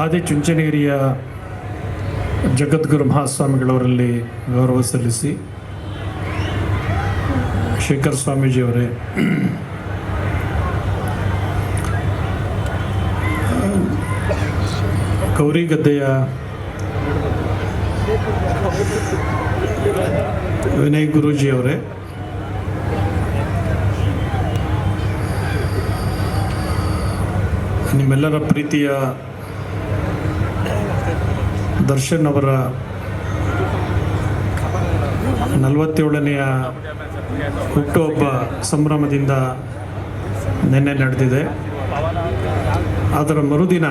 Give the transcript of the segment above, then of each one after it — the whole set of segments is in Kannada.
ಆದಿಚುಂಚನಗಿರಿಯ ಜಗದ್ಗುರು ಮಹಾಸ್ವಾಮಿಗಳವರಲ್ಲಿ ಗೌರವ ಸಲ್ಲಿಸಿ, ಶೇಖರ್ ಸ್ವಾಮೀಜಿಯವರೇ, ಗೌರಿಗದ್ದೆಯ ವಿನಯ್ ಗುರೂಜಿಯವರೇ, ನಿಮ್ಮೆಲ್ಲರ ಪ್ರೀತಿಯ ದರ್ಶನ್ ಅವರ 47ನೆಯ ಹುಟ್ಟುಹಬ್ಬ ಸಂಭ್ರಮದಿಂದ ನಿನ್ನೆ ನಡೆದಿದೆ. ಅದರ ಮರುದಿನ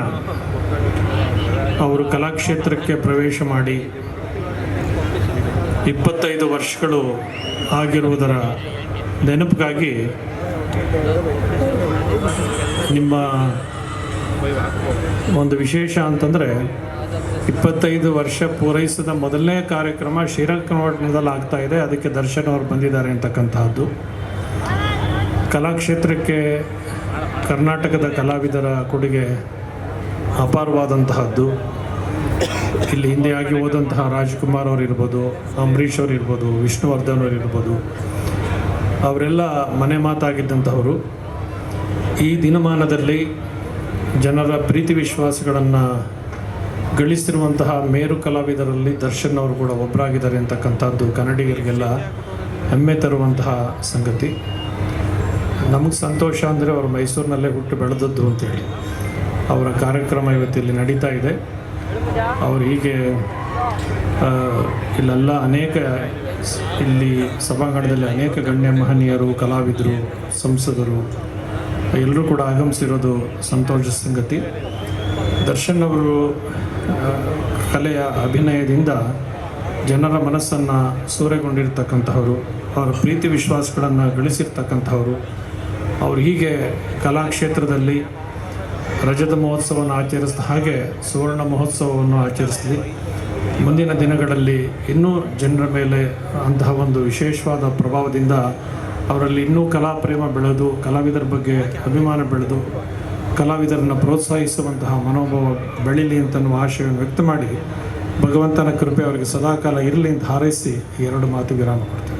ಅವರು ಕಲಾಕ್ಷೇತ್ರಕ್ಕೆ ಪ್ರವೇಶ ಮಾಡಿ 25 ವರ್ಷಗಳು ಆಗಿರುವುದರ ನೆನಪಿಗಾಗಿ ನಿಮ್ಮ ಒಂದು ವಿಶೇಷ ಅಂತಂದರೆ 25 ವರ್ಷ ಪೂರೈಸಿದ ಮೊದಲನೇ ಕಾರ್ಯಕ್ರಮ ಶ್ರೀರಂಗಪಟ್ಟಣದಲ್ಲಿ ಆಗ್ತಾ ಇದೆ. ಅದಕ್ಕೆ ದರ್ಶನ್ ಅವರು ಬಂದಿದ್ದಾರೆ ಅಂತಕ್ಕಂತಹದ್ದು. ಕಲಾಕ್ಷೇತ್ರಕ್ಕೆ ಕರ್ನಾಟಕದ ಕಲಾವಿದರ ಕೊಡುಗೆ ಅಪಾರವಾದಂತಹದ್ದು. ಇಲ್ಲಿ ಹಿಂದೆ ಆಗಿ ಹೋದಂತಹ ರಾಜ್ಕುಮಾರ್ ಅವರು ಇರ್ಬೋದು, ಅಂಬರೀಷ್ ಅವರು ಇರ್ಬೋದು, ವಿಷ್ಣುವರ್ಧನ್ ಅವರು ಇರ್ಬೋದು, ಅವರೆಲ್ಲ ಮನೆ ಮಾತಾಗಿದ್ದಂಥವರು. ಈ ದಿನಮಾನದಲ್ಲಿ ಜನರ ಪ್ರೀತಿ ವಿಶ್ವಾಸಗಳನ್ನು ಗಳಿಸಿರುವಂತಹ ಮೇರು ಕಲಾವಿದರಲ್ಲಿ ದರ್ಶನ್ ಅವರು ಕೂಡ ಒಬ್ಬರಾಗಿದ್ದಾರೆ ಅಂತಕ್ಕಂಥದ್ದು ಕನ್ನಡಿಗರಿಗೆಲ್ಲ ಹೆಮ್ಮೆ ತರುವಂತಹ ಸಂಗತಿ. ನಮಗೆ ಸಂತೋಷ ಅಂದರೆ ಅವರು ಮೈಸೂರಿನಲ್ಲೇ ಹುಟ್ಟು ಬೆಳೆದದ್ದು ಅಂತೇಳಿ. ಅವರ ಕಾರ್ಯಕ್ರಮ ಇವತ್ತಿಲ್ಲಿ ನಡೀತಾ ಇದೆ. ಅವರು ಹೀಗೆ ಇಲ್ಲೆಲ್ಲ ಇಲ್ಲಿ ಸಭಾಂಗಣದಲ್ಲಿ ಅನೇಕ ಗಣ್ಯ ಮಹನೀಯರು, ಕಲಾವಿದರು, ಸಂಸದರು ಎಲ್ಲರೂ ಕೂಡ ಆಗಮಿಸಿರೋದು ಸಂತೋಷ ಸಂಗತಿ. ದರ್ಶನ್ ಅವರು ಕಲೆಯ ಅಭಿನಯದಿಂದ ಜನರ ಮನಸ್ಸನ್ನು ಸೂರೆಗೊಂಡಿರ್ತಕ್ಕಂಥವರು, ಅವರ ಪ್ರೀತಿ ವಿಶ್ವಾಸಗಳನ್ನು ಗಳಿಸಿರ್ತಕ್ಕಂಥವರು. ಅವರು ಹೀಗೆ ಕಲಾಕ್ಷೇತ್ರದಲ್ಲಿ ರಜತ ಮಹೋತ್ಸವವನ್ನು ಆಚರಿಸಿದ ಹಾಗೆ ಸುವರ್ಣ ಮಹೋತ್ಸವವನ್ನು ಆಚರಿಸಲಿ. ಮುಂದಿನ ದಿನಗಳಲ್ಲಿ ಇನ್ನೂ ಜನರ ಮೇಲೆ ಅಂತಹ ಒಂದು ವಿಶೇಷವಾದ ಪ್ರಭಾವದಿಂದ ಅವರಲ್ಲಿ ಇನ್ನೂ ಕಲಾಪ್ರೇಮ ಬೆಳೆದು, ಕಲಾವಿದರ ಬಗ್ಗೆ ಅಭಿಮಾನ ಬೆಳೆದು, ಕಲಾವಿದರನ್ನು ಪ್ರೋತ್ಸಾಹಿಸುವಂತಹ ಮನೋಭಾವ ಬೆಳೀಲಿ ಅಂತನ್ನುವ ಆಶಯವನ್ನು ವ್ಯಕ್ತ ಮಾಡಿ, ಭಗವಂತನ ಕೃಪೆ ಅವರಿಗೆ ಸದಾಕಾಲ ಇರಲಿ ಅಂತ ಹಾರೈಸಿ 2 ಮಾತು ವಿರಾಮ ಕೊಡ್ತೀನಿ.